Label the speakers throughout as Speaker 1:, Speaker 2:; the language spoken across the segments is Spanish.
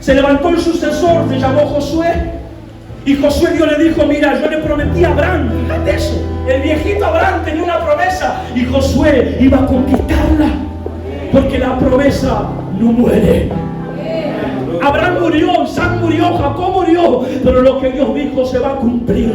Speaker 1: Se levantó el sucesor, se llamó Josué. Y Josué, Dios le dijo, mira, yo le prometí a Abraham, fíjate eso, el viejito Abraham tenía una promesa y Josué iba a conquistarla, porque la promesa no muere. Abraham murió, Isaac murió, Jacob murió, pero lo que Dios dijo se va a cumplir.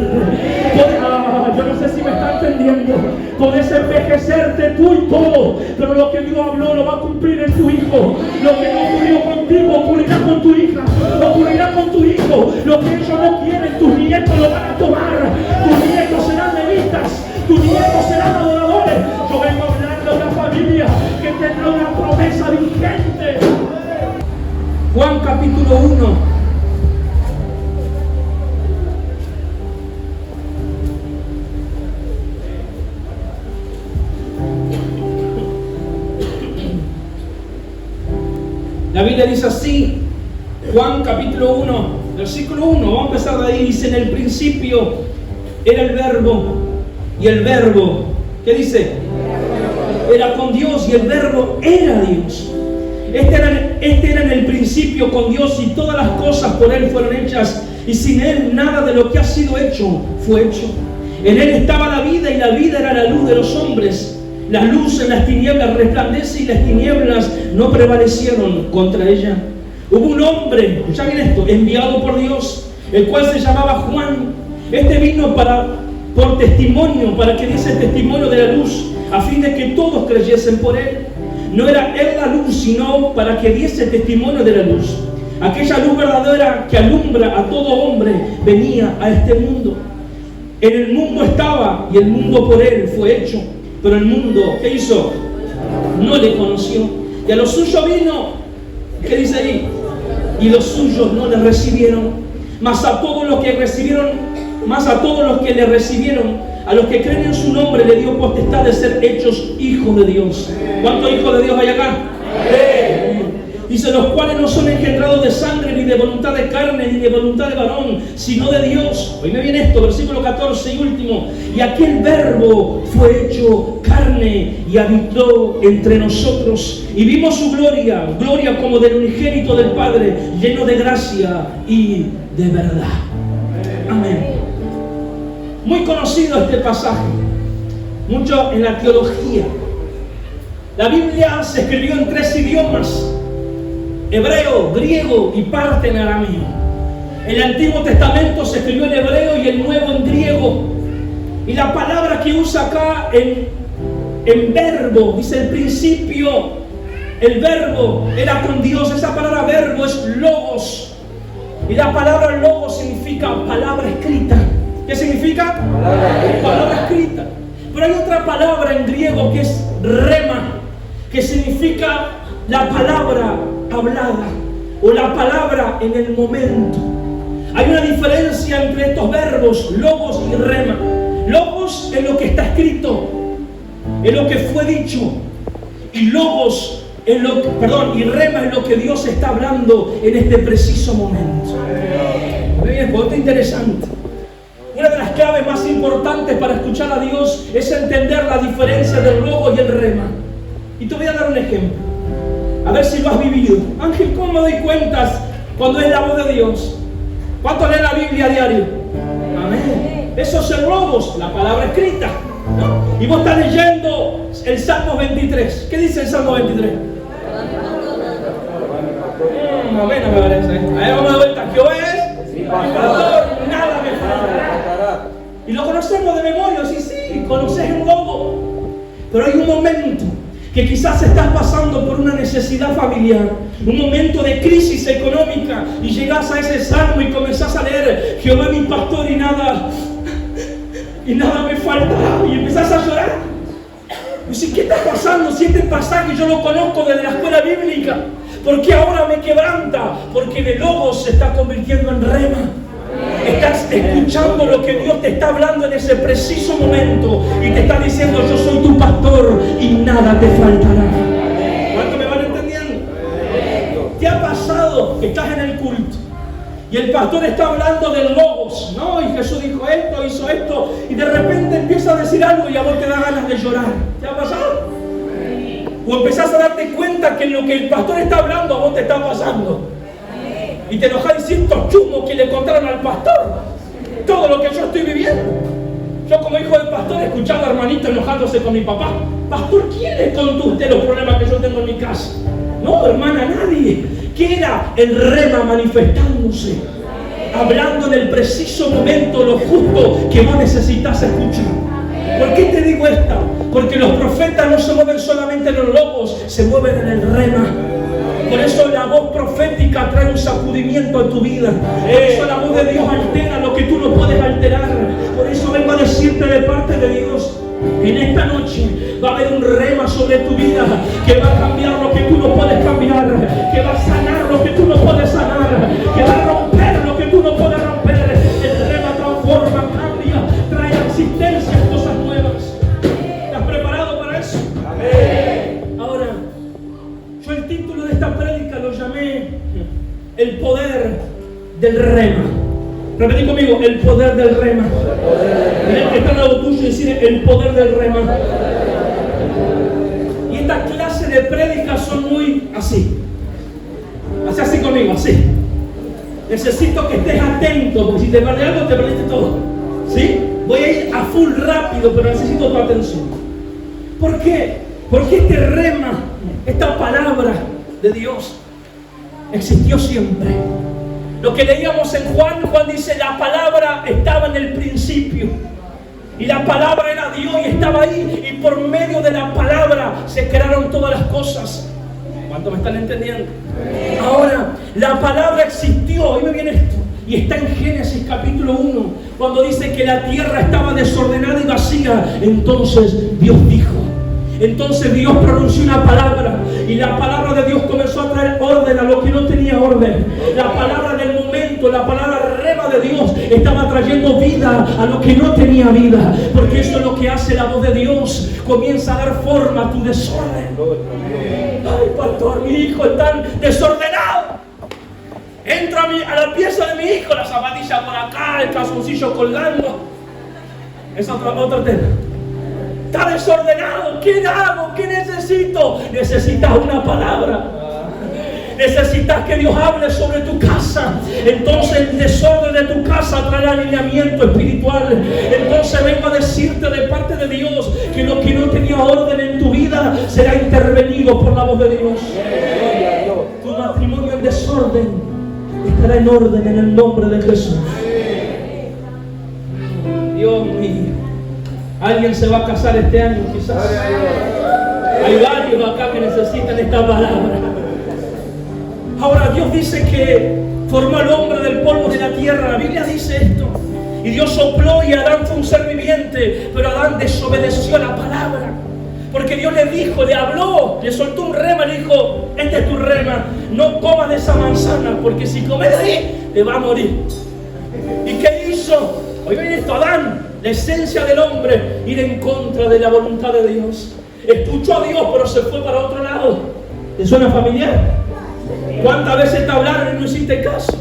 Speaker 1: Yo no sé si me está entendiendo. Podés envejecerte tú y todo, pero lo que Dios habló lo va a cumplir en tu hijo. Lo que no ocurrió contigo ocurrirá con tu hija, ocurrirá con tu hijo. Lo que ellos no quieren, tus nietos lo van a tomar. Tus nietos serán levitas, tus nietos serán adoradores. Yo vengo a hablar de una familia que tendrá una promesa vigente. Juan capítulo 1. La Biblia dice así, Juan capítulo 1, versículo 1, vamos a empezar de ahí, dice, en el principio era el verbo, y el verbo, ¿qué dice? Era con Dios, y el verbo era Dios. Este era en el principio con Dios, y todas las cosas por Él fueron hechas, y sin Él nada de lo que ha sido hecho fue hecho. En Él estaba la vida, y la vida era la luz de los hombres. La luz en las tinieblas resplandece, y las tinieblas no prevalecieron contra ella. Hubo un hombre, escucha bien esto, enviado por Dios, el cual se llamaba Juan. Este vino por testimonio, para que diese testimonio de la luz, a fin de que todos creyesen por Él. No era Él la luz, sino para que diese testimonio de la luz. Aquella luz verdadera que alumbra a todo hombre venía a este mundo. En el mundo estaba, y el mundo por Él fue hecho. Pero el mundo, ¿qué hizo? No le conoció. Y a los suyos vino, ¿qué dice ahí? Y los suyos no le recibieron. Mas a todos los que le recibieron, a los que creen en su nombre, le dio potestad de ser hechos hijos de Dios. ¿Cuántos hijos de Dios hay acá? Dice, los cuales no son engendrados de sangre, ni de voluntad de carne, ni de voluntad de varón, sino de Dios. Oíme bien esto, versículo 14 y último. Y aquel verbo fue hecho carne y habitó entre nosotros. Y vimos su gloria, gloria como del unigénito del Padre, lleno de gracia y de verdad. Amén. Muy conocido este pasaje, mucho en la teología. La Biblia se escribió en 3 idiomas: hebreo, griego y parte en arameo. El Antiguo Testamento se escribió en hebreo y el Nuevo en griego. Y la palabra que usa acá en verbo, dice el principio, el verbo era con Dios. Esa palabra verbo es logos. Y la palabra logos significa palabra escrita. ¿Qué significa? Palabra escrita. Pero hay otra palabra en griego que es rema, que significa la palabra hablada o la palabra en el momento. Hay una diferencia entre estos verbos, logos y rema. Logos es lo que está escrito, es lo que fue dicho, y logos es y rema es lo que Dios está hablando en este preciso momento. Miren, esto es interesante. Una de las claves más importantes para escuchar a Dios es entender la diferencia del logo y el rema. Y te voy a dar un ejemplo, a ver si lo has vivido. Ángel, ¿cómo me doy cuenta cuando es la voz de Dios? ¿Cuánto leen la Biblia a diario? Amén. Eso es el logos, la palabra escrita, ¿no? Y vos estás leyendo el Salmo 23. ¿Qué dice el Salmo 23? Amén, no me parece. A ver, vamos a vuelta. ¿Qué es? Mi pastor, nada me faltará. Y lo conocemos de memoria, sí, conoces el logo. Pero hay un momento que quizás estás pasando por una necesidad familiar, un momento de crisis económica, y llegas a ese salmo y comenzás a leer: Jehová mi pastor y nada me faltará, y empezás a llorar. Y dices, ¿qué está pasando? Si este pasaje yo lo conozco desde la escuela bíblica, ¿por qué ahora me quebranta? Porque de logos se está convirtiendo en rema. Estás escuchando lo que Dios te está hablando en ese preciso momento y te está diciendo: yo soy tu pastor y nada te faltará. ¿Cuánto me van entendiendo? ¿Te ha pasado que estás en el culto y el pastor está hablando del logos, ¿no? Y Jesús dijo esto, hizo esto, y de repente empieza a decir algo y a vos te da ganas de llorar? ¿Te ha pasado? O empezás a darte cuenta que lo que el pastor está hablando a vos te está pasando. Y te enojas diciendo chumos que le contaron al pastor todo lo que yo estoy viviendo. Yo como hijo del pastor he escuchado a hermanito enojándose con mi papá. Pastor, ¿quién le contó a usted los problemas que yo tengo en mi casa? No, hermana, nadie. ¿Qué era el rema manifestándose? Hablando en el preciso momento lo justo que vos necesitas escuchar. ¿Por qué te digo esto? Porque los profetas no se mueven solamente en los lobos, se mueven en el rema. Por eso la voz profética trae un sacudimiento en tu vida. Por eso la voz de Dios altera lo que tú no puedes alterar. Por eso vengo a decirte de parte de Dios, en esta noche va a haber un rema sobre tu vida que va a cambiar lo que tú no puedes cambiar, que va a sanar lo que tú no puedes sanar, que va a romper lo que tú no puedes romper. El rema transforma, cambia, trae a existencia cosas nuevas. ¿Estás preparado para eso? Amén. Ahora, yo el título de esta prédica lo llamé El poder del rema. Repetí conmigo, el poder del rema. Mira que está al lado tuyo y decir el poder del rema. Y esta clase de prédicas son muy así. Así conmigo, así. Necesito que estés atento, porque si te perdí algo, te perdiste todo. ¿Sí? Voy a ir a full rápido, pero necesito tu atención. ¿Por qué? Porque este rema, esta palabra de Dios, existió siempre. Lo que leíamos en Juan dice, la palabra estaba en el principio. Y la palabra era Dios y estaba ahí. Y por medio de la palabra se crearon todas las cosas. ¿Cuánto me están entendiendo? Ahora, la palabra existió. Hoy me viene esto. Y está en Génesis capítulo 1. Cuando dice que la tierra estaba desordenada y vacía. Entonces Dios dijo. Entonces Dios pronunció una palabra y la palabra de Dios comenzó a traer orden a lo que no tenía orden. La palabra del momento, la palabra rema de Dios estaba trayendo vida a lo que no tenía vida, porque eso es lo que hace la voz de Dios. Comienza a dar forma a tu desorden. Ay, pastor, mi hijo está desordenado. Entra a la pieza de mi hijo, la zapatilla por acá, el calzoncillo colgando. Es otro tema. Está desordenado. ¿Qué hago? ¿Qué necesito? Necesitas una palabra. Necesitas que Dios hable sobre tu casa. Entonces el desorden de tu casa traerá alineamiento espiritual. Entonces vengo a decirte de parte de Dios que lo que no tenía orden en tu vida será intervenido por la voz de Dios. Tu matrimonio en desorden estará en orden en el nombre de Jesús. Dios mío. Alguien se va a casar este año, quizás. Hay varios acá que necesitan esta palabra. Ahora Dios dice que formó al hombre del polvo de la tierra. La Biblia dice esto. Y Dios sopló y Adán fue un ser viviente. Pero Adán desobedeció la palabra. Porque Dios le dijo, le habló, le soltó un rema, le dijo, este es tu rema. No comas de esa manzana, porque si comes de ahí, te va a morir. ¿Y qué hizo? Hoy viene esto, Adán. La esencia del hombre, ir en contra de la voluntad de Dios. Escuchó a Dios, pero se fue para otro lado. ¿Te suena familiar? ¿Cuántas veces te hablaron y no hiciste caso?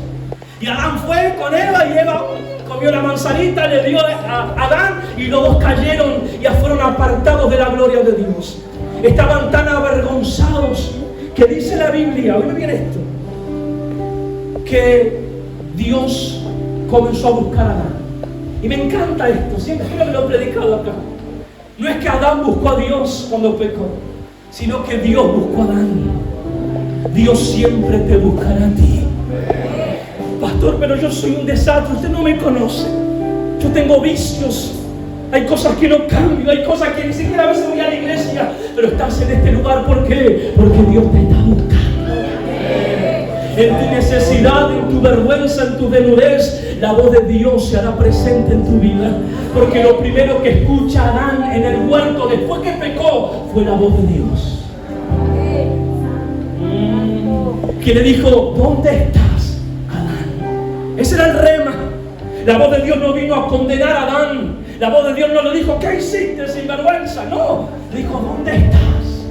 Speaker 1: Y Adán fue con Eva y Eva comió la manzanita, le dio a Adán y los dos cayeron y fueron apartados de la gloria de Dios. Estaban tan avergonzados que dice la Biblia, oye bien esto, que Dios comenzó a buscar a Adán. Y me encanta esto, siempre lo he predicado acá. No es que Adán buscó a Dios cuando pecó, sino que Dios buscó a Adán. Dios siempre te buscará a ti. Pastor, pero yo soy un desastre, usted no me conoce. Yo tengo vicios, hay cosas que no cambio, hay cosas que ni siquiera a veces voy a la iglesia, pero estás en este lugar, ¿por qué? Porque Dios te está buscando. En tu necesidad, en tu vergüenza, en tu desnudez, la voz de Dios se hará presente en tu vida. Porque lo primero que escucha Adán en el huerto después que pecó fue la voz de Dios. Que le dijo, ¿dónde estás, Adán? Ese era el rema. La voz de Dios no vino a condenar a Adán. La voz de Dios no le dijo, ¿qué hiciste sin vergüenza? No, le dijo, ¿dónde estás?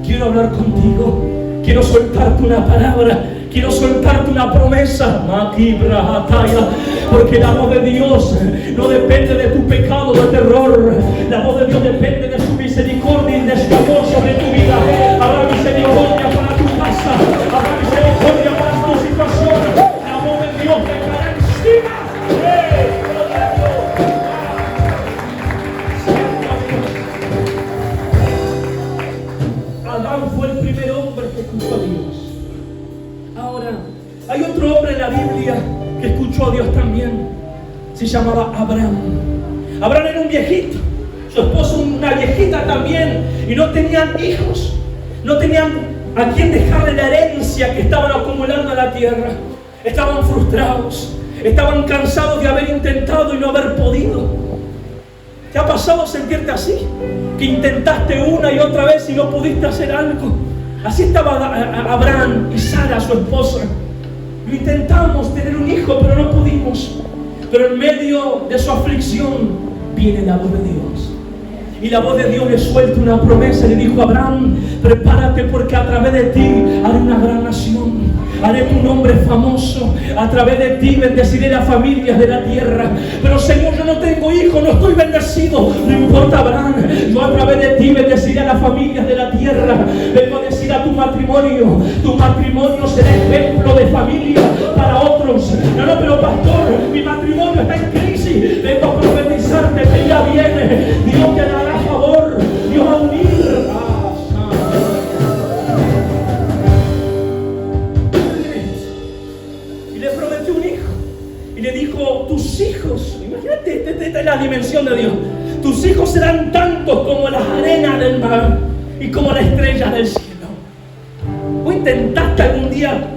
Speaker 1: Quiero hablar contigo. Quiero soltarte una palabra. Quiero soltarte una promesa. Porque la voz de Dios no depende de tu pecado de terror. La voz de Dios depende de su misericordia y de su amor sobre tu vida. Habrá misericordia para tu casa. Habrá misericordia para tu situación. Hay otro hombre en la Biblia que escuchó a Dios también. Se llamaba Abraham. Abraham era un viejito, su esposa una viejita también, y no tenían hijos, no tenían a quién dejarle la herencia que estaban acumulando en la tierra. Estaban frustrados, estaban cansados de haber intentado y no haber podido. ¿Te ha pasado sentirte así? Que intentaste una y otra vez y no pudiste hacer algo. Así estaba Abraham y Sara, su esposa. Lo intentamos tener un hijo, pero no pudimos. Pero en medio de su aflicción viene la voz de Dios. Y la voz de Dios le suelta una promesa y le dijo: Abraham, prepárate, porque a través de ti haré una gran nación. Haré tu nombre famoso. A través de ti bendeciré las familias de la tierra. Pero Señor, yo no tengo hijos, no estoy bendecido. No importa, Abraham, yo a través de ti bendeciré a las familias de la tierra. Vengo a decir a tu matrimonio será ejemplo de familia para otros. No, pero pastor, mi matrimonio está en crisis. Vengo a profetizarte que ya viene. Dios te dará favor. Dios va a unir. Y le prometió un hijo. Y le dijo: tus hijos, imagínate, esta es la dimensión de Dios. Tus hijos serán tantos como las arenas del mar y como las estrellas del cielo. ¿Vos intentaste algún día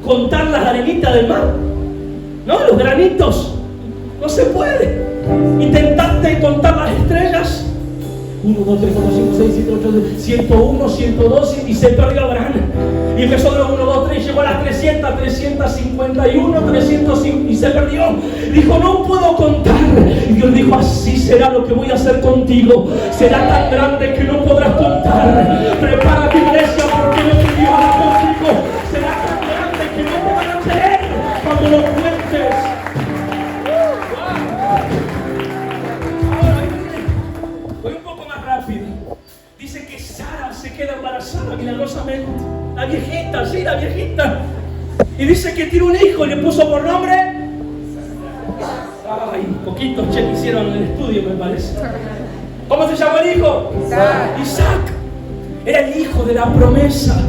Speaker 1: contar las arenitas del mar? No, los granitos. No se puede. ¿Intentaste contar las estrellas? 1, 2, 3, 4, 5, 6, 7, 8, 101, 102 y se perdió Abraham. Y empezó de los 1, 2, 3, llegó a las 300, 351, 305 y se perdió. Dijo: no puedo contar. Y Dios dijo: así será lo que voy a hacer contigo. Será tan grande que no podrás contar. Prepara tu iglesia, porque lo que Dios hará contigo será tan grande que no podrás creer cuando lo cuentes. Voy un poco más rápido. Dice que Sara se queda embarazada milagrosamente. La viejita, sí, la viejita. Y dice que tiene un hijo y le puso por nombre. Ay, poquitos cheques hicieron en el estudio, me parece. ¿Cómo se llamó el hijo? Isaac. Era el hijo de la promesa.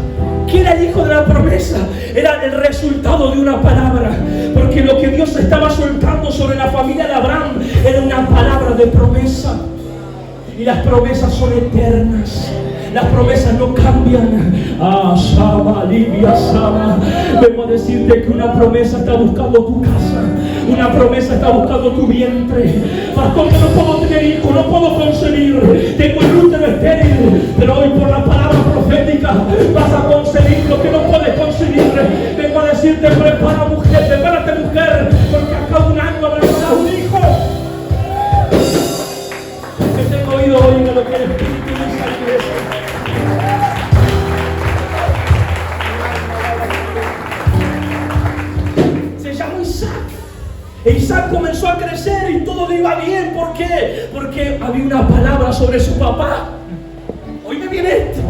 Speaker 1: ¿Qué era el hijo de la promesa? Era el resultado de una palabra. Porque lo que Dios estaba soltando sobre la familia de Abraham era una palabra de promesa. Y las promesas son eternas. Las promesas no cambian. Sama, Libia, Sama. Vengo a decirte que una promesa está buscando tu casa. Una promesa está buscando tu vientre. Pastor, yo no puedo tener hijos, no puedo concebir. Tengo el útero estéril. Pero hoy por la palabra profética vas a concebir lo que no puedes concebir. Vengo a decirte: prepara, mujer, prepárate, mujer, porque acá un año habrá un hijo. Que tengo oído hoy en lo que el Espíritu dice a la iglesia. Se llamó Isaac. E Isaac comenzó a crecer y todo le iba bien. ¿Por qué? Porque había una palabra sobre su papá. Oíme bien esto.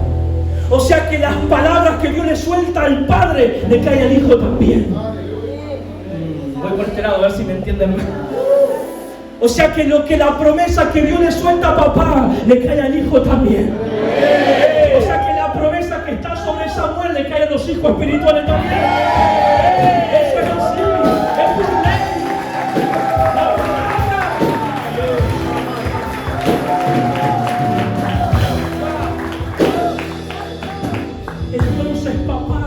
Speaker 1: O sea que las palabras que Dios le suelta al padre le cae al hijo también. Voy por este lado a ver si me entienden. O sea que la promesa que Dios le suelta a papá le cae al hijo también. O sea que la promesa que está sobre Samuel le cae a los hijos espirituales también. Eso es así. Es por ley. La palabra. Entonces, papá,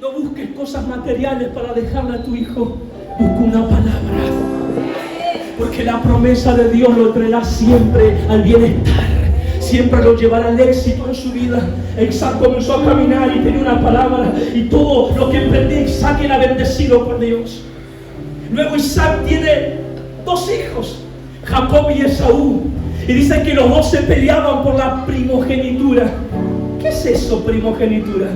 Speaker 1: no busques cosas materiales para dejarle a tu hijo. Busca una palabra. Porque la promesa de Dios lo traerá siempre al bienestar. Siempre lo llevará al éxito en su vida. Isaac comenzó a caminar y tenía una palabra. Y todo lo que emprendía Isaac era bendecido por Dios. Luego Isaac tiene 2 hijos, Jacob y Esaú. Y dicen que los 2 se peleaban por la primogenitura. ¿Qué es eso, primogenitura?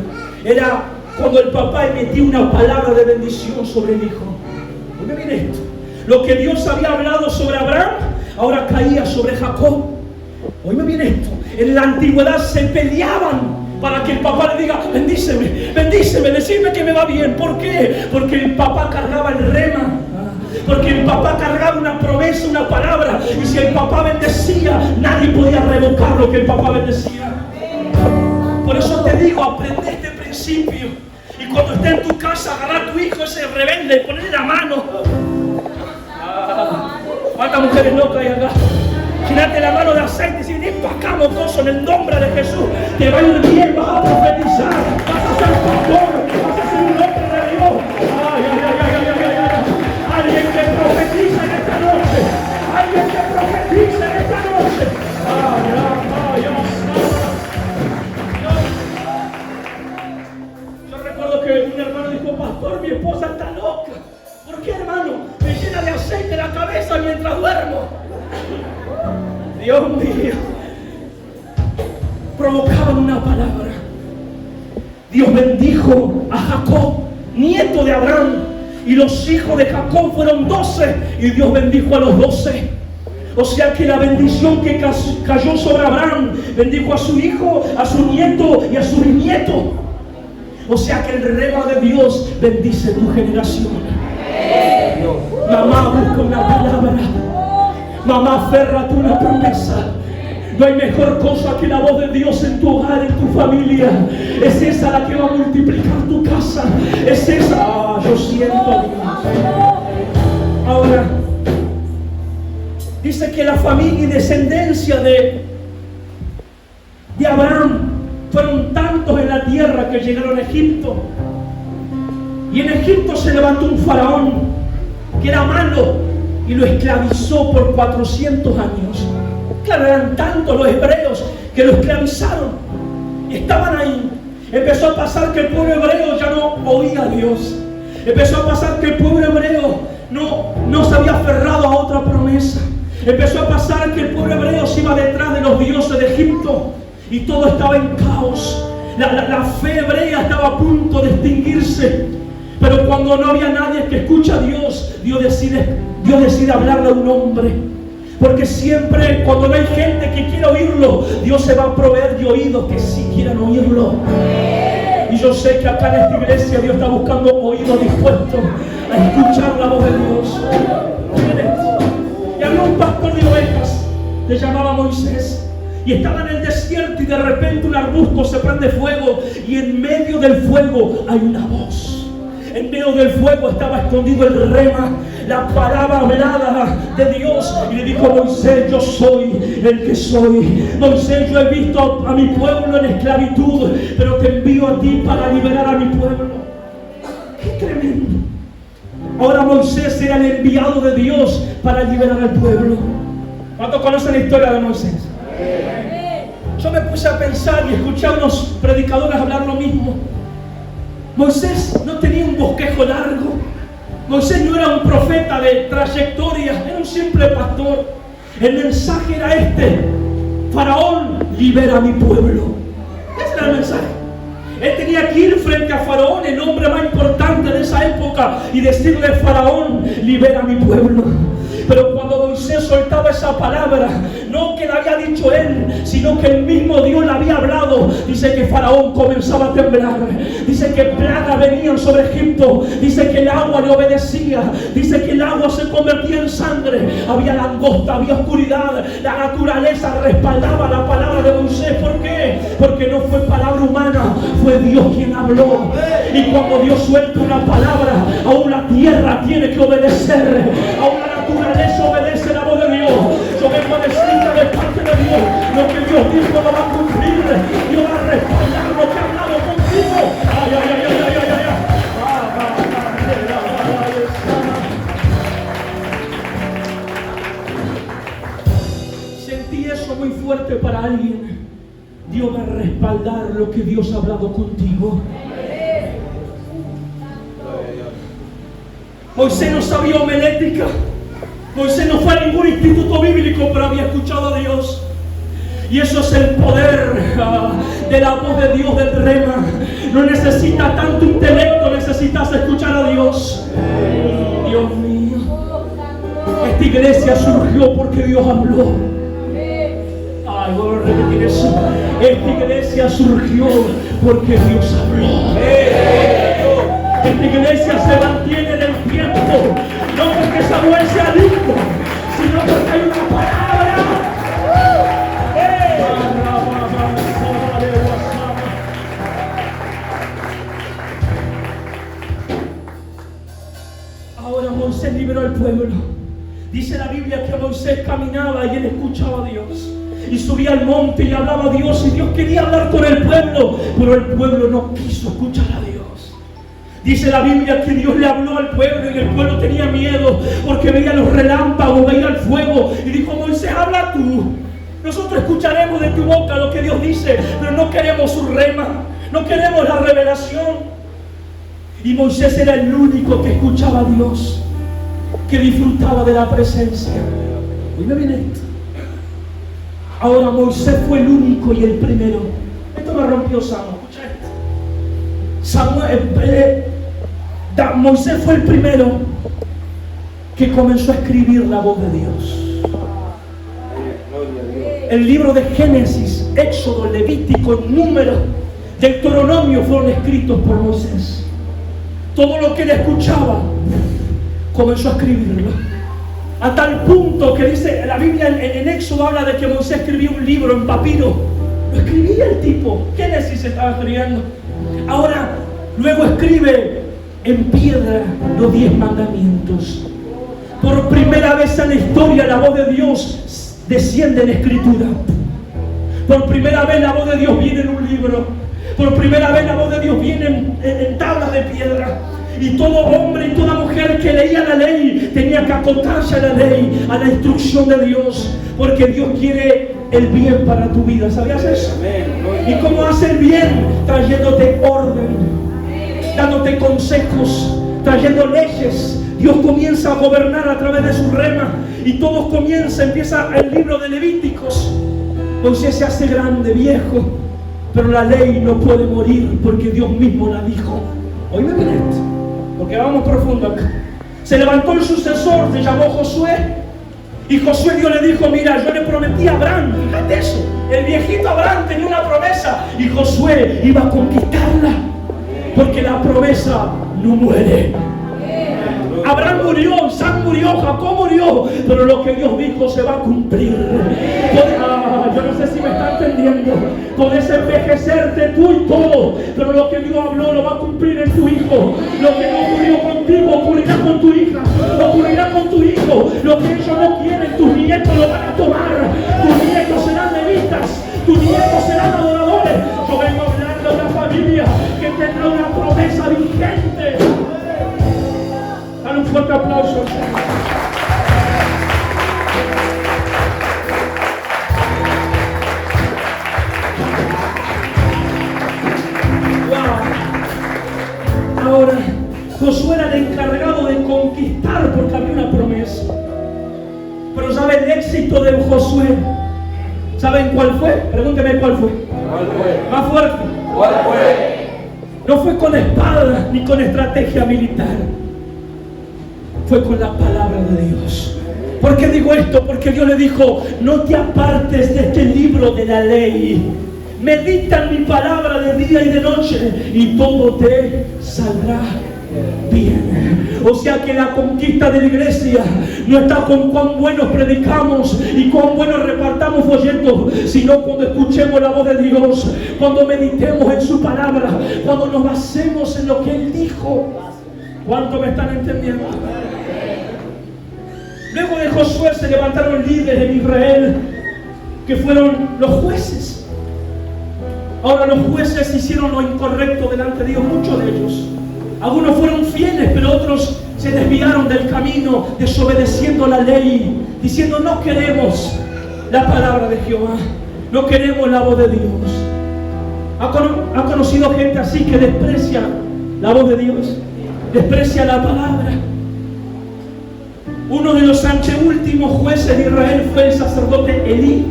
Speaker 1: Era cuando el papá emitía una palabra de bendición sobre el hijo. Miren esto. Lo que Dios había hablado sobre Abraham, ahora caía sobre Jacob. Oíme bien esto. En la antigüedad se peleaban para que el papá le diga: bendíceme, bendíceme, decime que me va bien. ¿Por qué? Porque el papá cargaba el rema. Porque el papá cargaba una promesa, una palabra. Y si el papá bendecía, nadie podía revocar lo que el papá bendecía. Por eso te digo, aprende este principio. Y Y cuando esté en tu casa, agarrar a tu hijo ese rebelde y ponerle la mano. ¿Cuántas mujeres locas hay acá? Llenate la mano de aceite y decir, ven para acá, mocoso, en el nombre de Jesús. Te va a ir bien, vas a profetizar, vas a ser pastor, vas a ser un hombre de Dios. Ay, ay, ay, ay, ay, ay, ay. Alguien que profetiza en esta noche. Alguien que profetiza en esta noche. Ay, ay, ay, ay. Yo recuerdo que un hermano dijo, pastor, mi esposa está loca. ¿Por qué, hermano? Me llena de aceite la cabeza mientras duermo. Dios mío. Provocaban una palabra. Dios bendijo a Jacob, nieto de Abraham. Y los hijos de Jacob fueron 12. Y Dios bendijo a los 12. O sea que la bendición que cayó sobre Abraham bendijo a su hijo, a su nieto y a su bisnieto. O sea que el rema de Dios bendice tu generación. Mamá, busca una palabra. Mamá, aférrate a una promesa. No hay mejor cosa que la voz de Dios en tu hogar, en tu familia. Es esa la que va a multiplicar tu casa. Es esa. Ah, yo siento a Dios. Ahora, dice que la familia y descendencia de Abraham fueron tantos en la tierra que llegaron a Egipto. Y en Egipto se levantó un faraón que era malo y lo esclavizó por 400 años. Claro, eran tantos los hebreos que lo esclavizaron y estaban ahí. Empezó a pasar que el pueblo hebreo ya no oía a Dios. Empezó a pasar que el pueblo hebreo no se había aferrado a otra promesa. Empezó a pasar que el pueblo hebreo se iba detrás de los dioses de Egipto y todo estaba en caos. La fe hebrea estaba a punto de extinguirse. Pero cuando no había nadie que escucha a Dios, Dios decide hablarle a un hombre. Porque siempre cuando no hay gente que quiera oírlo, Dios se va a proveer de oídos que sí quieran oírlo. Y yo sé que acá en esta iglesia Dios está buscando oídos dispuestos a escuchar la voz de Dios. Y había un pastor de ovejas, se llamaba Moisés. Y estaba en el desierto y de repente un arbusto se prende fuego. Y en medio del fuego hay una voz. En medio del fuego estaba escondido el rema, la palabra hablada de Dios. Y le dijo a Moisés, yo soy el que soy. Moisés, yo he visto a mi pueblo en esclavitud, pero te envío a ti para liberar a mi pueblo. ¡Qué tremendo! Ahora Moisés era el enviado de Dios para liberar al pueblo. ¿Cuántos conocen la historia de Moisés? Yo me puse a pensar y escuché a unos predicadores hablar lo mismo. Moisés no tenía un bosquejo largo. Moisés no era un profeta de trayectoria, era un simple pastor. El mensaje era este: Faraón, libera a mi pueblo. Ese era el mensaje. Él tenía que ir frente a Faraón, el hombre más importante de esa época, y decirle: Faraón, libera a mi pueblo. Pero cuando Moisés soltaba esa palabra, no que la había dicho él, sino que el mismo Dios la había hablado, dice que Faraón comenzaba a temblar. Dice que plagas venían sobre Egipto. Dice que el agua le obedecía. Dice que el agua se convertía en sangre. Había langosta, había oscuridad. La naturaleza respaldaba la palabra de Moisés. ¿Por qué? Porque no fue palabra humana, fue Dios quien habló. Y cuando Dios suelta una palabra, aún la tierra tiene que obedecer. Aún la naturaleza obedece la voz de Dios. Yo vengo a decirte de parte de Dios, lo que Dios dijo lo va a cumplir. Dios va a respaldar lo que ha hablado contigo. Ay, ay, ay, ay, ay, ay, ay. Sentí eso muy fuerte para alguien. Dios va a respaldar lo que Dios ha hablado contigo. Moisés no sabía homilética. Moisés no fue a ningún instituto bíblico, pero había escuchado a Dios. Y eso es el poder de la voz de Dios, del rema. No necesitas tanto intelecto, necesitas escuchar a Dios. Dios mío. Esta iglesia surgió porque Dios habló. Ay, voy a repetir eso. Esta iglesia surgió porque Dios habló. Esta iglesia se mantiene en el tiempo, no porque Samuel sea lindo, sino porque hay una palabra. Moisés liberó al pueblo. Dice la Biblia que Moisés caminaba y él escuchaba a Dios. Y subía al monte y hablaba a Dios. Y Dios quería hablar con el pueblo, pero el pueblo no quiso escuchar a Dios. Dice la Biblia que Dios le habló al pueblo y el pueblo tenía miedo porque veía los relámpagos, veía el fuego. Y dijo: Moisés, habla tú. Nosotros escucharemos de tu boca lo que Dios dice, pero no queremos su rema, no queremos la revelación. Y Moisés era el único que escuchaba a Dios, que disfrutaba de la presencia. Oíme bien esto. Ahora Moisés fue el único y el primero. Esto me rompió Samuel. Escucha esto. Moisés fue el primero que comenzó a escribir la voz de Dios. El libro de Génesis, Éxodo, Levítico, Número, Deuteronomio fueron escritos por Moisés. Todo lo que él escuchaba comenzó a escribirlo. A tal punto que dice la Biblia en Éxodo, habla de que Moisés escribió un libro en papiro. Lo escribía el tipo. Génesis estaba escribiendo. Ahora, luego escribe en piedra los 10 mandamientos. Por primera vez en la historia la voz de Dios desciende en escritura. Por primera vez la voz de Dios viene en un libro. Por primera vez la voz de Dios viene en tablas de piedra. Y todo hombre y toda mujer que leía la ley tenía que acotarse a la ley, a la instrucción de Dios, porque Dios quiere el bien para tu vida. ¿Sabías eso? ¿Y cómo hace el bien? Trayéndote orden, dándote consejos, trayendo leyes. Dios comienza a gobernar a través de su rema y todo empieza el libro de Levíticos. Moisés se hace grande, viejo, pero la ley no puede morir porque Dios mismo la dijo. Oíme bien esto, porque vamos profundo acá. Se levantó el sucesor, se llamó Josué. Y Josué, Dios le dijo: mira, yo le prometí a Abraham, fíjate eso, el viejito Abraham tenía una promesa y Josué iba a conquistarla, porque la promesa no muere. Abraham murió, Isaac murió, Jacob murió, pero lo que Dios dijo se va a cumplir. Yo no sé si me está entendiendo. Podés envejecerte tú y todo, pero lo que Dios habló lo va a cumplir en tu hijo. Lo que no ocurrió contigo ocurrirá con tu hija, ocurrirá con tu hijo. Lo que ellos no quieren, tus nietos lo van a tomar. Tus nietos serán levitas, tus nietos serán adoradores. Yo vengo hablando de una familia que tendrá una promesa vigente. Dale un fuerte aplauso. Wow. Ahora, Josué era el encargado de conquistar porque había una promesa. Pero ¿saben el éxito de Josué? ¿Saben cuál fue? Pregúnteme cuál fue. ¿Cuál fue? Más fuerte. ¿Cuál fue? No fue con espada ni con estrategia militar. Fue con la palabra de Dios. ¿Por qué digo esto? Porque Dios le dijo: no te apartes de este libro de la ley. Medita en mi palabra de día y de noche y todo te saldrá bien. O sea que la conquista de la iglesia no está con cuán buenos predicamos y cuán buenos repartamos folletos, sino cuando escuchemos la voz de Dios, cuando meditemos en su palabra, cuando nos basemos en lo que Él dijo. ¿Cuánto me están entendiendo? Luego de Josué se levantaron líderes en Israel que fueron los jueces. Ahora los jueces hicieron lo incorrecto delante de Dios, muchos de ellos. Algunos fueron fieles, pero otros se desviaron del camino, desobedeciendo la ley, diciendo: no queremos la palabra de Jehová, no queremos la voz de Dios. ¿Ha conocido gente así que desprecia la voz de Dios? Desprecia la palabra. Uno de los anteúltimos jueces de Israel fue el sacerdote Elí.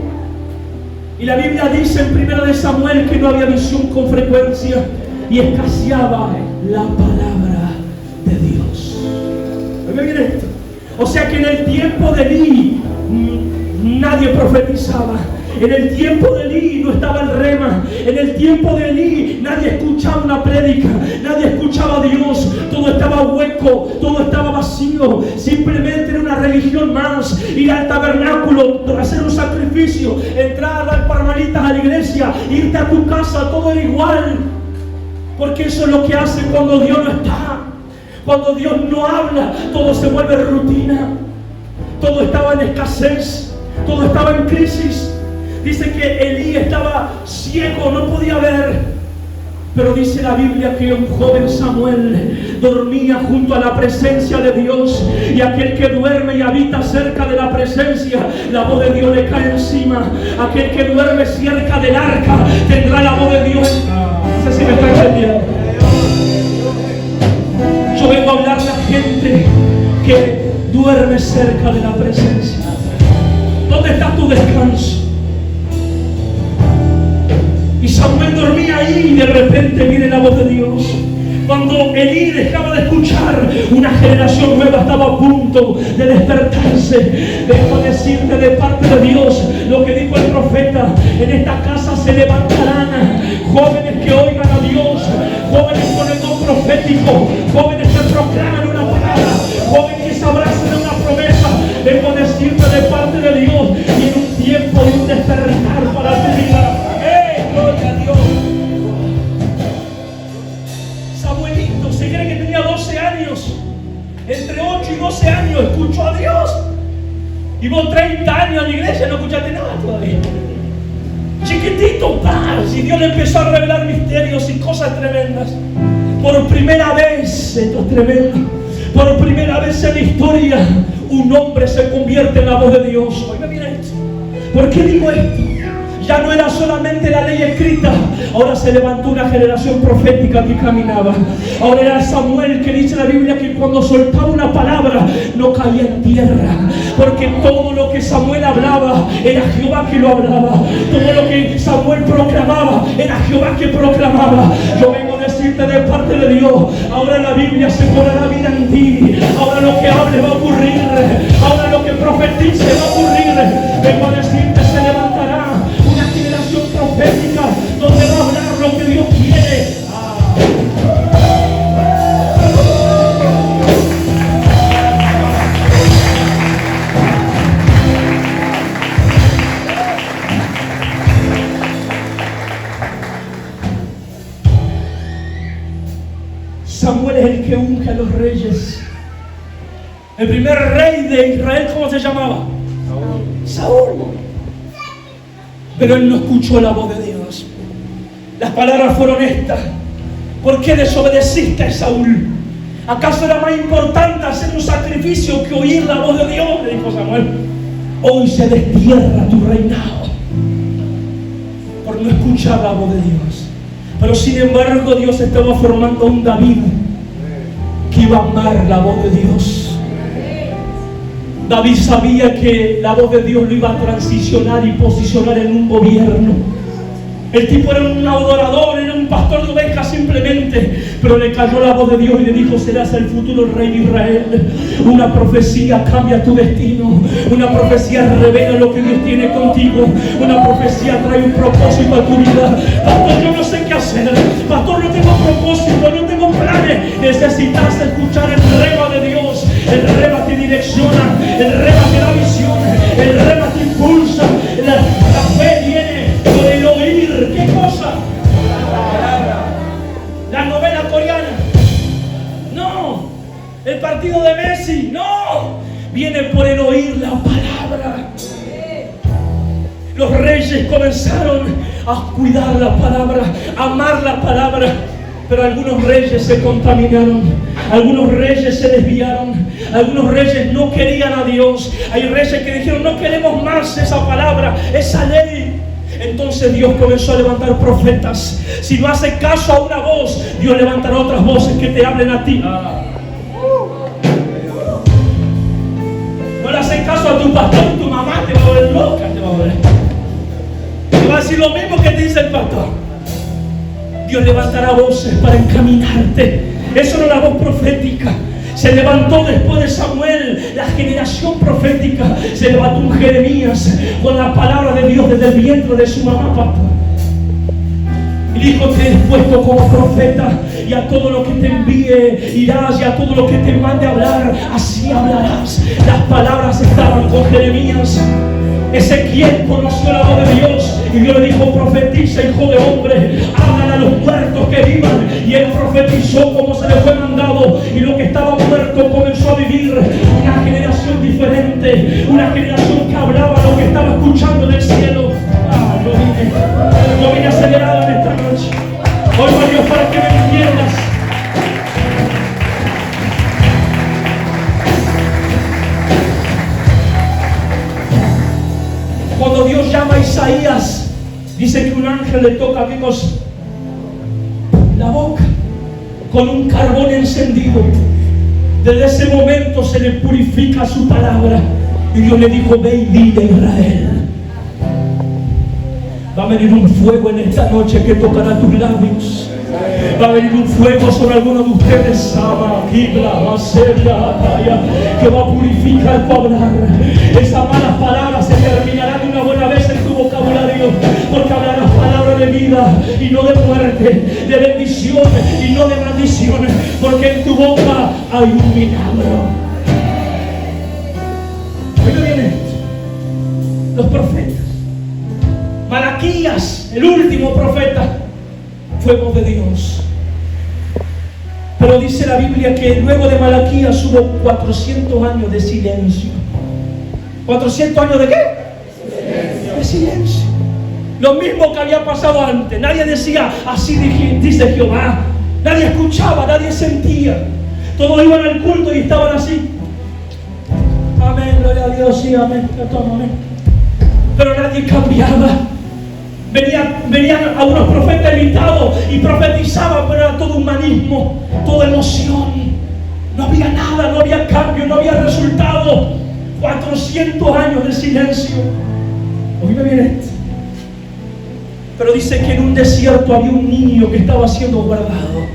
Speaker 1: Y la Biblia dice en 1 Samuel que no había visión con frecuencia y escaseaba la palabra de Dios. ¿Me ven esto? O sea que en el tiempo de Elí nadie profetizaba. En el tiempo de Elí no estaba el rema. En el tiempo de Elí nadie escuchaba una prédica, nadie escuchaba a Dios. Todo estaba hueco, todo estaba vacío. Simplemente era una religión más. Ir al tabernáculo, hacer un sacrificio, entrar a dar palmaditas a la iglesia, irte a tu casa, todo era igual. Porque eso es lo que hace cuando Dios no está. Cuando Dios no habla, todo se vuelve rutina. Todo estaba en escasez, todo estaba en crisis. Dice que Elí estaba ciego, no podía ver. Pero dice la Biblia que un joven Samuel dormía junto a la presencia de Dios. Y aquel que duerme y habita cerca de la presencia, la voz de Dios le cae encima. Aquel que duerme cerca del arca tendrá la voz de Dios. No sé si me está entendiendo. Yo vengo a hablar a la gente que duerme cerca de la presencia. ¿Dónde está tu descanso? Y Samuel dormía ahí y de repente viene la voz de Dios. Cuando Elí dejaba de escuchar, una generación nueva estaba a punto de despertarse. Vengo a decirte de parte de Dios lo que dijo el profeta: en esta casa se levantarán jóvenes que oigan a Dios, jóvenes con el don profético, jóvenes que proclaman una palabra, jóvenes que se abrazan de una promesa. Vengo a decirte de parte de Dios, y en un tiempo de un despertar para tu vida. Gloria a Dios. Samuelito se cree que tenía 12 años. Entre 8 y 12 años escuchó a Dios. Y vos 30 años en la iglesia no escuchaste nada todavía. Chiquitito, si Dios le empezó a revelar misterios y cosas tremendas. Por primera vez, esto es tremendo, por primera vez en la historia, un hombre se convierte en la voz de Dios. Oiga, mira esto. ¿Por qué digo esto? Ya no era solamente la ley escrita, ahora se levantó una generación profética que caminaba. Ahora era Samuel, que dice la Biblia que cuando soltaba una palabra no caía en tierra, porque todo lo que Samuel hablaba era Jehová que lo hablaba. Todo lo que Samuel proclamaba era Jehová que proclamaba. Yo vengo a decirte de parte de Dios, ahora la Biblia se cobrará vida en ti. Ahora lo que hable va a ocurrir, ahora lo que profetice va a ocurrir. Vengo a decirte, se levantará una generación profética donde va a hablar lo que Dios quiere. Samuel es el que unge a los reyes. El primer rey de Israel, ¿cómo se llamaba? Saúl. Pero él no escuchó la voz de Dios. Las palabras fueron estas: ¿por qué desobedeciste a Saúl? ¿Acaso era más importante hacer un sacrificio que oír la voz de Dios? Le dijo Samuel. Hoy se destierra tu reinado por no escuchar la voz de Dios. Pero sin embargo Dios estaba formando un David que iba a amar la voz de Dios. David sabía que la voz de Dios lo iba a transicionar y posicionar en un gobierno. El tipo era un adorador, era un pastor de ovejas simplemente, pero le cayó la voz de Dios y le dijo: serás el futuro rey de Israel. Una profecía cambia tu destino, una profecía revela lo que Dios tiene contigo, una profecía trae un propósito a tu vida. Pastor, yo no sé qué hacer, pastor, no tengo propósito, no tengo planes. Necesitas escuchar el rema de Dios. El rema te direcciona, el rema te da visión, el rema te impulsa. La fe viene por el oír. ¿Qué cosa? La novela coreana. No. El partido de Messi. No. Viene por el oír la palabra. Los reyes comenzaron a cuidar la palabra, a amar la palabra. Pero algunos reyes se contaminaron, algunos reyes se desviaron, algunos reyes no querían a Dios. Hay reyes que dijeron: no queremos más esa palabra, esa ley. Entonces Dios comenzó a levantar profetas. Si no hace caso a una voz, Dios levantará otras voces que te hablen a ti. No le haces caso a tu pastor, tu mamá te va a volver loca, te va a decir lo mismo que te dice el pastor. Dios levantará voces para encaminarte. Eso no es la voz profética. Se levantó después de Samuel la generación profética. Se levantó un Jeremías con la palabra de Dios desde el vientre de su mamá, papá. Y dijo: te he puesto como profeta, y a todo lo que te envíe irás, y a todo lo que te mande hablar, así hablarás. Las palabras estaban con Jeremías. Ezequiel conoció la voz de Dios y Dios le dijo: profetiza, hijo de hombre, hablan a los muertos que vivan. Y él profetizó como se le fue mandado, y lo que estaba muerto comenzó a vivir. Una generación diferente, una generación que hablaba lo que estaba escuchando del cielo. Yo vine acelerado en esta noche. Hoy va Dios para que me entiendas. Cuando Dios llama a Isaías, dice que un ángel le toca, amigos, la boca con un carbón encendido. Desde ese momento se le purifica su palabra. Y Dios le dijo: ve y dile a Israel. Va a venir un fuego en esta noche que tocará tus labios. Va a venir un fuego sobre alguno de ustedes, que va a purificar tu hablar. Esas malas palabras se terminarán de una buena vez en tu vocabulario, porque hablarás palabras de vida y no de muerte, de bendición y no de maldición, porque en tu boca hay un milagro. Oiga bien esto: los profetas, Malaquías, el último profeta, fue voz de Dios. Pero dice la Biblia que luego de Malaquías hubo 400 años de silencio. ¿400 años de qué? De silencio. Lo mismo que había pasado antes. Nadie decía: así dice Jehová. Nadie escuchaba, nadie sentía. Todos iban al culto y estaban así. Amén, gloria a Dios, sí, amén, amén. Pero nadie cambiaba. Venían a unos profetas invitados y profetizaban, pero era todo humanismo, toda emoción. No había nada, no había cambio, no había resultado. 400 años de silencio. Oíme bien esto. Pero dice que en un desierto había un niño que estaba siendo guardado.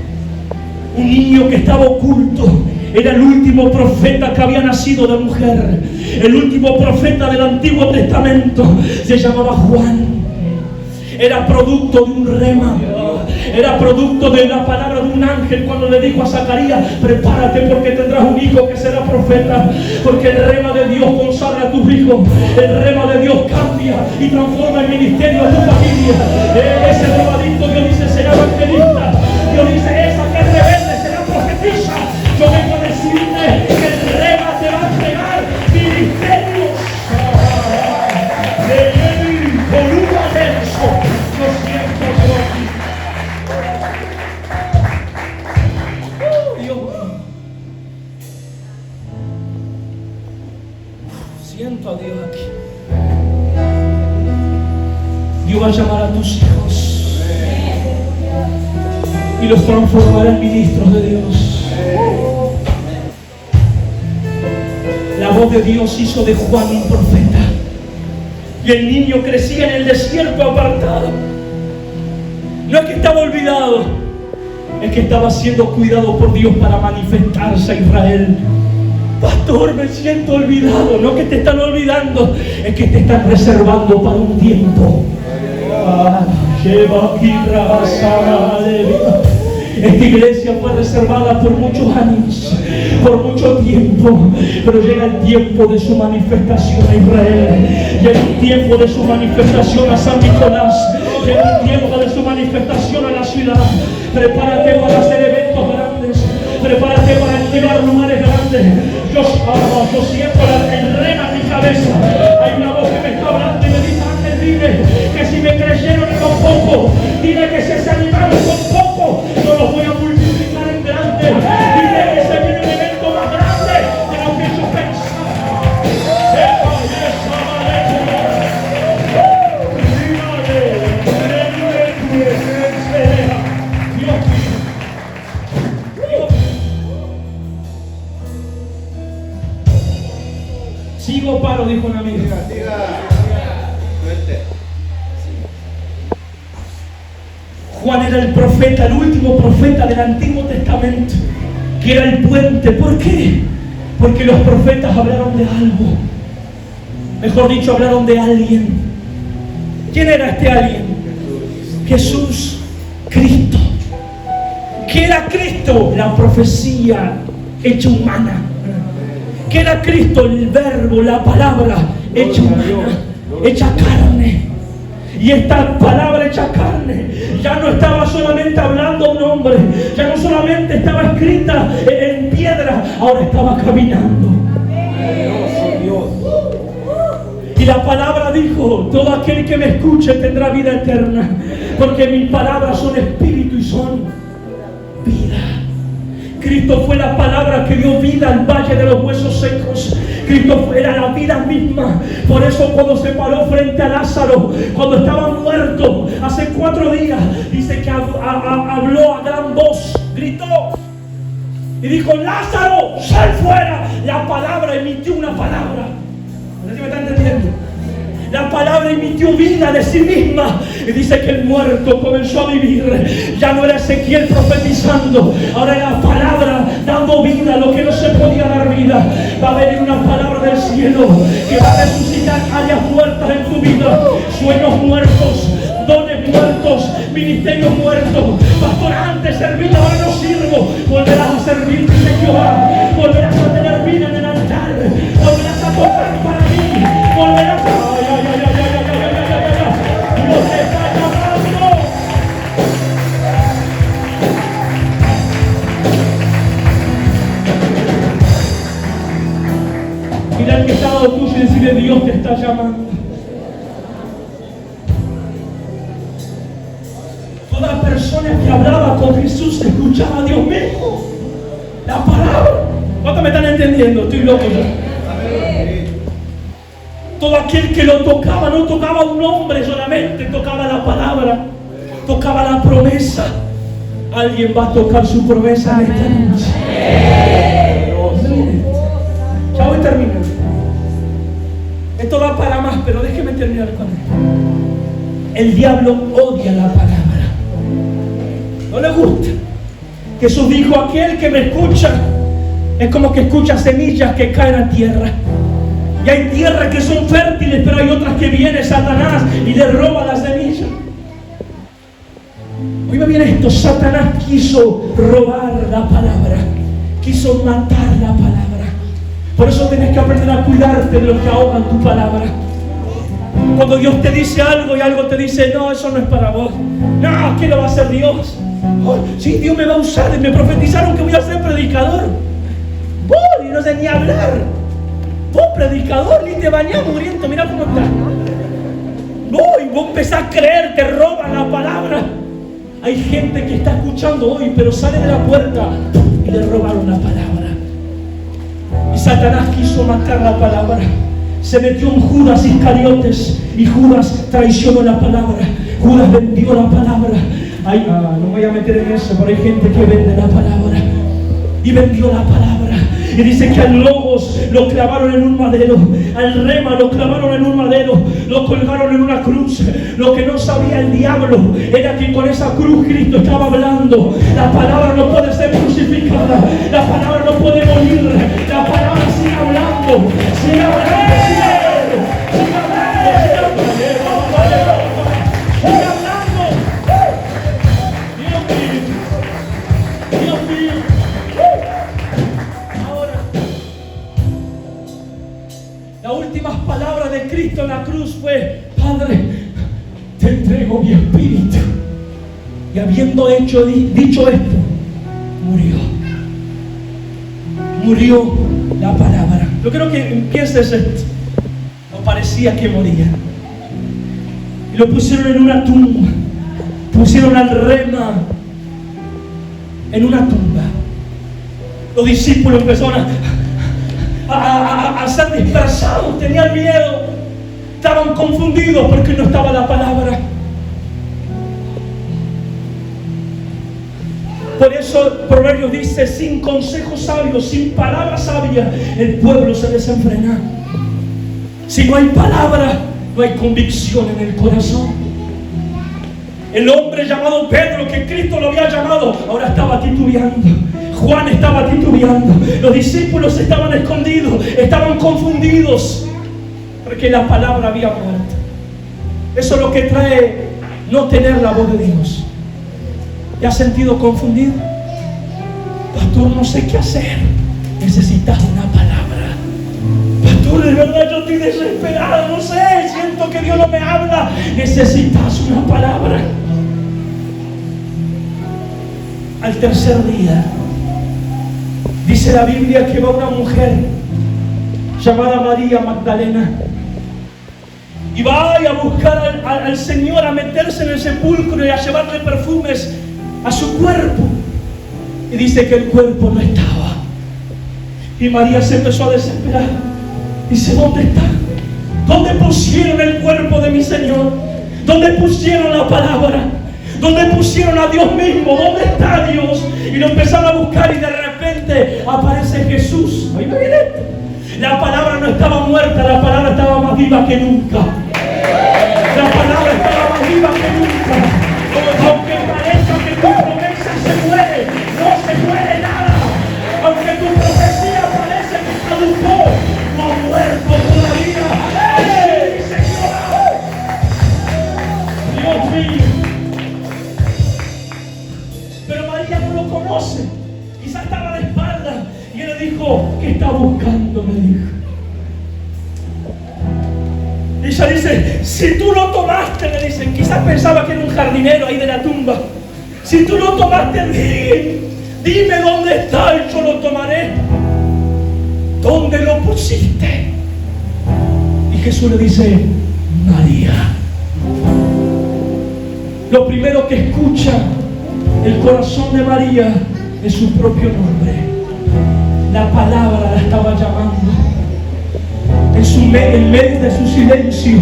Speaker 1: Un niño que estaba oculto. Era el último profeta que había nacido de mujer. El último profeta del Antiguo Testamento. Se llamaba Juan. Era producto de un rema. Era producto de la palabra de un ángel cuando le dijo a Zacarías: prepárate porque tendrás un hijo que será profeta. Porque el rema de Dios consagra a tus hijos. El rema de Dios cambia y transforma el ministerio de tu familia. Ese remadito, Dios dice, será evangelista. Dios dice: esa que es rebelde será profetisa. Yo vengo a decirte que el rema te va a entregar ministerios. Con un adverso. Lo siento, Dios mío. Siento a Dios aquí. Dios va a llamar a tus hijos y los transformará en ministros de Dios. La voz de Dios hizo de Juan un profeta. Y el niño crecía en el desierto apartado. No es que estaba olvidado, es que estaba siendo cuidado por Dios para manifestarse a Israel. Pastor, me siento olvidado. No que te están olvidando, es que te están reservando para un tiempo. Esta iglesia fue reservada por muchos años, por mucho tiempo, pero llega el tiempo de su manifestación a Israel. Llega el tiempo de su manifestación a San Nicolás. Llega el tiempo de su manifestación a la ciudad. Prepárate para hacer eventos grandes. Prepárate para entregar lugares grandes. Yo siento el rema en mi cabeza. Hay una voz que me está hablando y me dice: ángel, dile que si me creyeron en lo poco, dile que si se animaron con poco, yo los voy a multiplicar en grande. Dile que se viene un evento más grande de lo que yo pensaba. Sigo paro, dijo una amiga. Juan era el profeta, el último profeta del Antiguo Testamento, que era el puente. ¿Por qué? Porque los profetas hablaron de algo. Mejor dicho, hablaron de alguien. ¿Quién era este alguien? Jesús, Cristo. ¿Qué era Cristo? La profecía hecha humana. ¿Qué era Cristo? El verbo, la palabra hecha humana. hecha carne. Y esta palabra hecha carne ya no estaba solamente hablando a un hombre, ya no solamente estaba escrita en piedra, ahora estaba caminando. Y la palabra dijo: todo aquel que me escuche tendrá vida eterna, porque mis palabras son espíritu y son vida. Cristo fue la palabra que dio vida al valle de los huesos secos. Cristo era la vida misma. Por eso cuando se paró frente a Lázaro, cuando estaba muerto hace 4 días, dice que habló a gran voz, gritó y dijo: Lázaro, sal fuera. La palabra emitió una palabra. No sé si me están entendiendo. La palabra emitió vida de sí misma. Y dice que el muerto comenzó a vivir. Ya no era Ezequiel profetizando, ahora era la palabra dando vida a lo que no se podía dar vida. Va a venir una palabra del cielo que va a resucitar áreas muertas en tu vida. Sueños muertos, dones muertos, ministerios muertos. Pastor, antes servía, ahora no sirvo. Volverás a servir, dice Jehová. Volverás a tener vida en el altar. Volverás a tocar para mí. Volverás a... Dios te está llamando. Mira al que está al lado tuyo y decirle: Dios te está llamando. Toda persona que hablaba con Jesús escuchaba a Dios mismo. La palabra. ¿Cuántos me están entendiendo? Estoy loco yo. Todo aquel que lo tocaba, no tocaba a un hombre solamente, tocaba la palabra, tocaba la promesa. Alguien va a tocar su promesa en esta noche. Ya voy terminando. Esto va para más, pero déjeme terminar con esto. El diablo odia la palabra. No le gusta. Jesús dijo: aquel que me escucha es como que escucha semillas que caen a tierra. Y hay tierras que son fértiles, pero hay otras que viene Satanás y le roba las semillas. Oiga bien esto: Satanás quiso robar la palabra, quiso matar la palabra. Por eso tienes que aprender a cuidarte de los que ahogan tu palabra. Cuando Dios te dice algo y algo te dice: no, eso no es para vos. No, ¿qué lo va a hacer Dios? Oh, sí, Dios me va a usar. Me profetizaron que voy a ser predicador. Y no sé ni hablar. Vos, predicador, ni te bañás muriendo, mira cómo estás. Y vos empezás a creer, te roban la palabra. Hay gente que está escuchando hoy, pero sale de la puerta y le robaron la palabra. Y Satanás quiso matar la palabra. Se metió en Judas Iscariotes y Judas traicionó la palabra. Judas vendió la palabra. No voy a meter en eso, pero hay gente que vende la palabra y vendió la palabra. Y dice que al Logos lo clavaron en un madero, al Rema lo clavaron en un madero, lo colgaron en una cruz. Lo que no sabía el diablo era que con esa cruz Cristo estaba hablando. La palabra no puede ser crucificada, la palabra no puede morir, la palabra sigue hablando, sigue hablando, sigue hablando, sigue hablando, sigue hablando, sigue hablando. Dios mío. Las últimas palabras de Cristo en la cruz fue: Padre, te entrego mi espíritu. Y habiendo dicho esto, murió la palabra. Yo creo que empieces esto. No parecía que moría. Y lo pusieron en una tumba. Pusieron al Rema en una tumba. Los discípulos empezaron a ser dispersados, tenían miedo, estaban confundidos porque no estaba la palabra. Por eso Proverbios dice: sin consejo sabio, sin palabra sabia, el pueblo se desenfrena. Si no hay palabra, no hay convicción en el corazón. El hombre llamado Pedro, que Cristo lo había llamado, ahora estaba titubeando. Juan estaba titubeando. Los discípulos estaban escondidos, estaban confundidos, porque la palabra había muerto. Eso es lo que trae no tener la voz de Dios. ¿Te has sentido confundido? Pastor, no sé qué hacer. Necesitas una palabra. Pastor, de verdad yo estoy desesperado, no sé, siento que Dios no me habla. Necesitas una palabra. Al tercer día, dice la Biblia que va una mujer llamada María Magdalena y va a buscar al Señor, a meterse en el sepulcro y a llevarle perfumes a su cuerpo. Y dice que el cuerpo no estaba. Y María se empezó a desesperar. Dice, ¿dónde está? ¿Dónde pusieron el cuerpo de mi Señor? ¿Dónde pusieron la palabra? ¿Dónde pusieron a Dios mismo? ¿Dónde está Dios? Y lo empezaron a buscar y de repente aparece Jesús. Ahí me viene. La palabra no estaba muerta, la palabra estaba más viva que nunca. La palabra estaba más viva que nunca. Aunque parezca que tu promesa se muere, no se muere nada. Aunque tu profecía parece que caducó, no ha muerto todavía. ¡Ey, Señor! Dios mío. Pero María no lo conoce. Quizás estaba de espalda. Y él le dijo, ¿qué está buscando? Me dijo. Y ella dice, si tú lo tomaste, le dicen, quizás pensaba que era un jardinero ahí de la tumba. Si tú lo tomaste, dime dónde está y yo lo tomaré. ¿Dónde lo pusiste? Y Jesús le dice, María. Lo primero que escucha el corazón de María es su propio nombre. La palabra la estaba llamando. En medio de su silencio,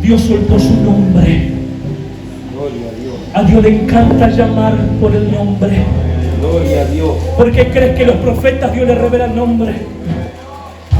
Speaker 1: Dios soltó su nombre. A Dios le encanta llamar por el nombre.
Speaker 2: Gloria a Dios.
Speaker 1: ¿Por qué crees que los profetas Dios les revela el nombre?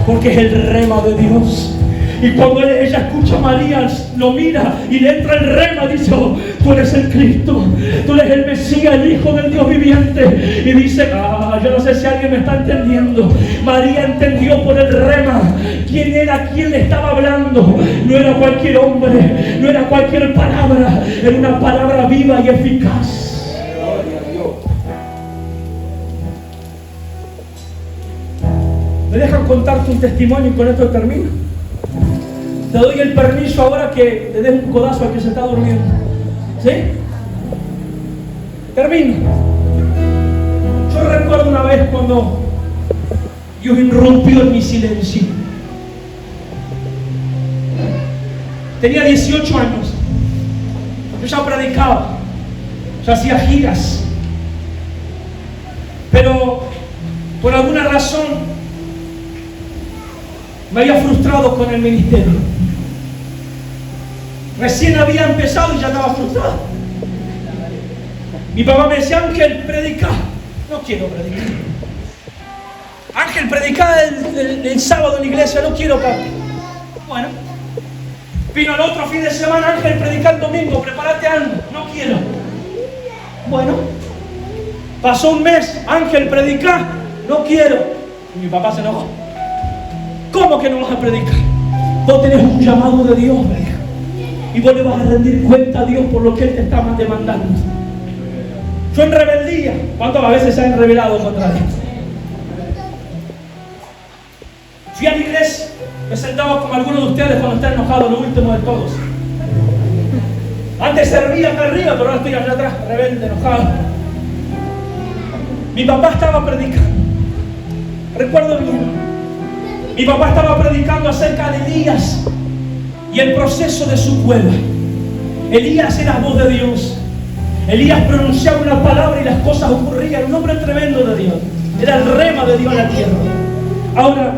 Speaker 1: Porque es el rema de Dios. Y cuando ella escucha a María, lo mira y le entra el rema, dice, oh, tú eres el Cristo, tú eres el Mesías, el Hijo del Dios viviente. Y dice, yo no sé si alguien me está entendiendo. María entendió por el rema quién era, quién le estaba hablando. No era cualquier hombre, no era cualquier palabra, era una palabra viva y eficaz.
Speaker 2: Gloria a Dios.
Speaker 1: ¿Me dejan contarte un testimonio y con esto termino? Te doy el permiso ahora que le des un codazo al que se está durmiendo. ¿Sí? Termino. Yo recuerdo una vez cuando Dios irrumpió en mi silencio. Tenía 18 años. Yo ya predicaba. Ya hacía giras. Pero por alguna razón me había frustrado con el ministerio. Recién había empezado y ya estaba frustrado. Mi papá me decía, Ángel, predica. No quiero predicar. Ángel, predica el sábado en la iglesia. No quiero, papá. Bueno. Vino el otro fin de semana, Ángel, predica el domingo. Prepárate algo. No quiero. Bueno. Pasó un mes, Ángel, predica. No quiero. Y mi papá se enojó. ¿Cómo que no vas a predicar? Vos tenés un llamado de Dios, me dijo. Y vos le vas a rendir cuenta a Dios por lo que Él te está demandando. Yo en rebeldía, ¿cuántas veces se han rebelado contra Dios? Fui a la iglesia, me sentaba con algunos de ustedes cuando están enojados, lo último de todos. Antes servía acá arriba, pero ahora estoy allá atrás, rebelde, enojado. Mi papá estaba predicando. Recuerdo bien. Mi papá estaba predicando acerca de Elías y el proceso de su cueva. Elías era voz de Dios. Elías pronunciaba una palabra y las cosas ocurrían. Un hombre tremendo de Dios. Era el rema de Dios en la tierra. Ahora,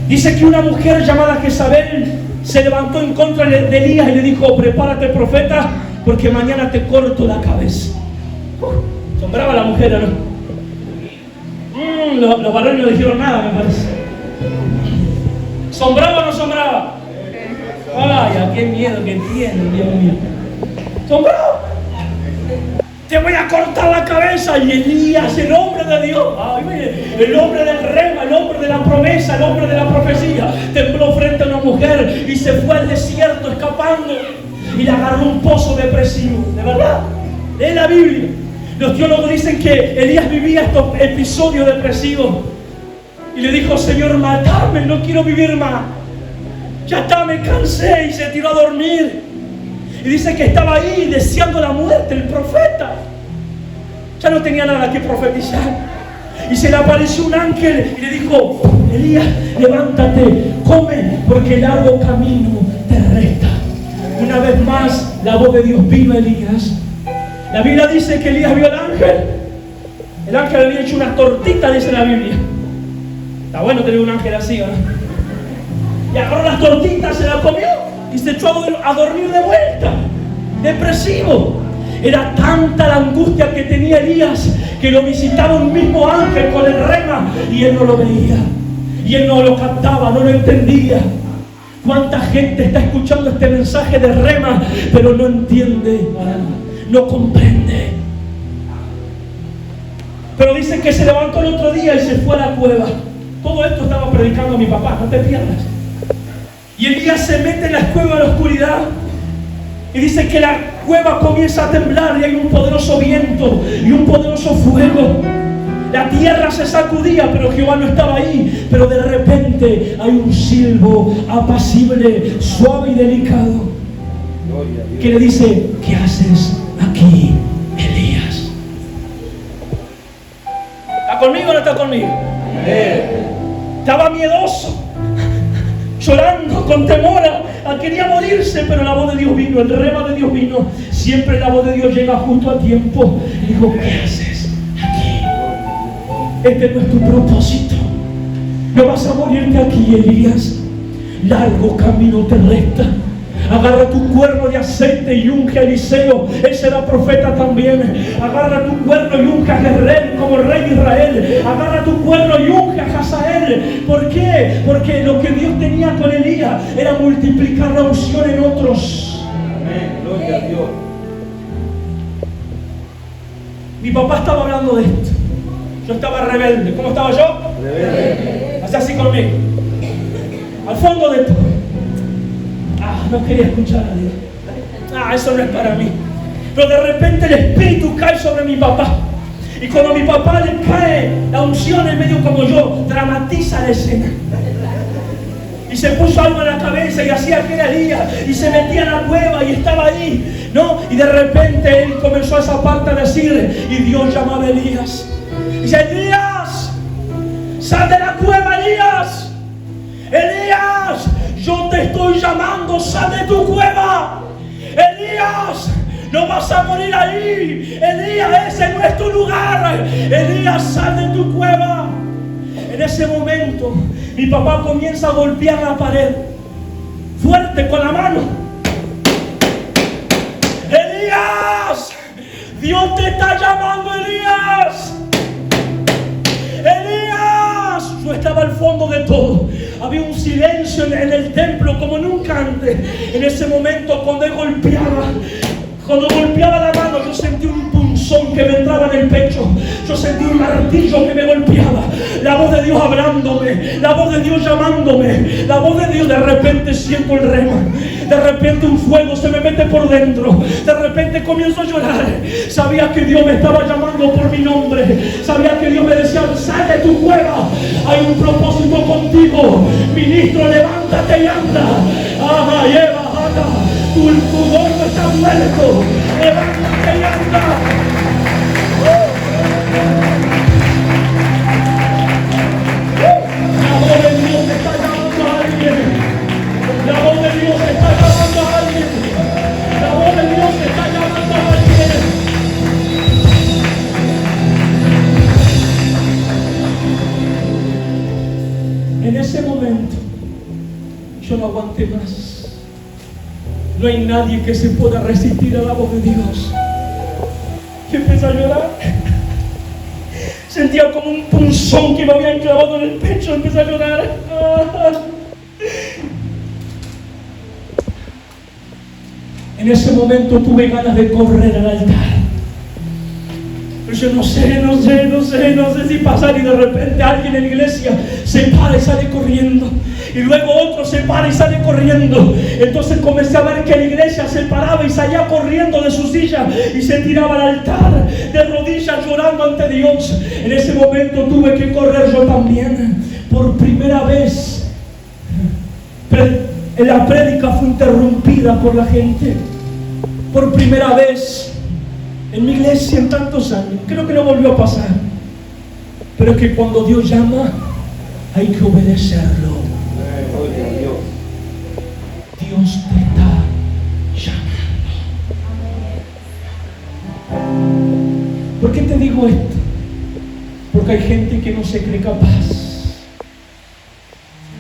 Speaker 1: dice que una mujer llamada Jezabel se levantó en contra de Elías y le dijo, prepárate, profeta, porque mañana te corto la cabeza. Sombraba la mujer, ¿no? Los varones no dijeron nada, me parece. ¿Sombraba o no sombraba? Ay, qué miedo que tienen, Dios mío. ¿Sombraba? Te voy a cortar la cabeza. Y Elías, el hombre de Dios, el hombre del rema, el hombre de la promesa, el hombre de la profecía, tembló frente a una mujer y se fue al desierto escapando y le agarró un pozo depresivo. De verdad, lee la Biblia. Los teólogos dicen que Elías vivía estos episodios depresivos y le dijo, Señor, matame, no quiero vivir más. Ya está, me cansé, y se tiró a dormir. Y dice que estaba ahí deseando la muerte, el profeta. Ya no tenía nada que profetizar. Y se le apareció un ángel y le dijo: Elías, levántate, come, porque el largo camino te resta. Una vez más, la voz de Dios vino a Elías. La Biblia dice que Elías vio al ángel. El ángel le había hecho una tortita, dice la Biblia. Está bueno tener un ángel así, ¿no? Y agarró las tortitas, se las comió y se echó a dormir de vuelta. Depresivo. Era tanta la angustia que tenía Elías que lo visitaba un mismo ángel con el rema y él no lo veía. Y él no lo captaba, no lo entendía. ¿Cuánta gente está escuchando este mensaje de rema pero no entiende, no comprende? Pero dice que se levantó el otro día y se fue a la cueva. Todo esto estaba predicando mi papá, no te pierdas. Y Elías se mete en la cueva, en la oscuridad, y dice que la cueva comienza a temblar y hay un poderoso viento y un poderoso fuego. La tierra se sacudía, pero Jehová no estaba ahí. Pero de repente hay un silbo apacible, suave y delicado, que le dice: ¿qué haces aquí, Elías? ¿Está conmigo o no está conmigo? Estaba miedoso, llorando con temor, quería morirse, pero la voz de Dios vino, el rema de Dios vino. Siempre la voz de Dios llega justo a tiempo. Y dijo: ¿qué haces aquí? Este no es tu propósito. No vas a morirte aquí, Elías. Largo camino te resta. Agarra tu cuerno de aceite y unge a Eliseo. Él será profeta también. Agarra tu cuerno y unge a Jezreel como rey de Israel. Agarra tu cuerno y unge a Hazael. ¿Por qué? Porque lo que Dios tenía con Elías era multiplicar la unción en otros.
Speaker 2: Amén. Gloria a Dios.
Speaker 1: Mi papá estaba hablando de esto. Yo estaba rebelde. ¿Cómo estaba yo? Rebelde. Hacía así conmigo. Al fondo de todo. No quería escuchar a Dios. Eso no es para mí. Pero de repente el Espíritu cae sobre mi papá. Y cuando a mi papá le cae la unción, en medio como yo, dramatiza la escena. Y se puso algo en la cabeza y hacía que era Elías. Y se metía en la cueva y estaba ahí, ¿no? Y de repente él comenzó esa parte a decir, y Dios llamaba a Elías. Y dice: Elías, sal de la cueva, Elías. Elías, yo te estoy llamando, sal de tu cueva. Elías, no vas a morir ahí. Elías, ese no es tu lugar. Elías, sal de tu cueva. En ese momento, mi papá comienza a golpear la pared fuerte con la mano. Elías, Dios te está llamando, Elías. Elías. Yo estaba al fondo de todo. Había un silencio en el templo como nunca antes. En ese momento, cuando él golpeaba la mano, yo sentí un punzón que me entraba en el pecho. Yo sentí un martillo que me golpeaba. La voz de Dios hablándome, la voz de Dios llamándome, la voz de Dios. De repente siento el rema. De repente un fuego se me mete por dentro. De repente comienzo a llorar. Sabía que Dios me estaba llamando por mi nombre. Sabía que Dios me decía: sal de tu cueva. Hay un propósito contigo. Ministro, levántate y anda. Tu gordo está muerto. Levántate y anda. La voz de Dios está llamando a alguien. La voz de Dios está llamando a alguien. La voz de Dios está llamando a alguien. En ese momento, yo no aguanté más. No hay nadie que se pueda resistir a la voz de Dios. Y empecé a llorar. Sentía como un punzón que me habían clavado en el pecho. Empecé a llorar. En ese momento tuve ganas de correr al altar. Pero yo no sé si pasar, y de repente alguien en la iglesia se para y sale corriendo. Y luego otro se para y sale corriendo. Entonces comencé a ver que la iglesia se paraba y salía corriendo de su silla y se tiraba al altar, de rodillas llorando ante Dios. En ese momento tuve que correr yo también. Por primera vez La prédica fue interrumpida por la gente. Por primera vez en mi iglesia en tantos años. Creo que no volvió a pasar. Pero es que cuando Dios llama, hay que obedecerlo.
Speaker 2: Gloria a Dios.
Speaker 1: Dios te está llamando. ¿Por qué te digo esto? Porque hay gente que no se cree capaz.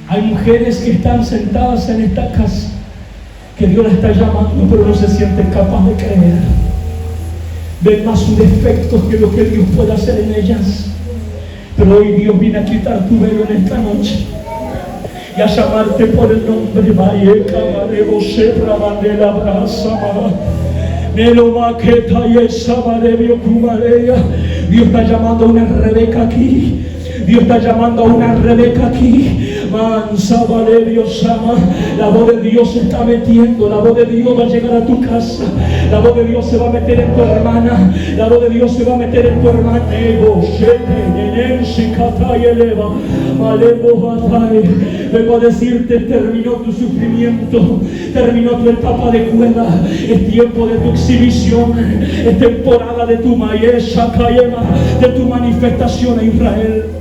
Speaker 1: Hay mujeres que están sentadas en esta casa, que Dios la está llamando, pero no se sienten capaces de creer. Ven más sus defectos que lo que Dios puede hacer en ellas. Pero hoy Dios viene a quitar tu velo en esta noche y a llamarte por el nombre. Dios está llamando a una Rebeca aquí. Dios está llamando a una Rebeca aquí. Mansa, vale, Dios ama. La voz de Dios se está metiendo. La voz de Dios va a llegar a tu casa. La voz de Dios se va a meter en tu hermana. La voz de Dios se va a meter en tu hermana. Vengo a decirte, terminó tu sufrimiento, terminó tu etapa de cuerda. Es tiempo de tu exhibición. Es temporada de tu maesha, de tu manifestación a Israel.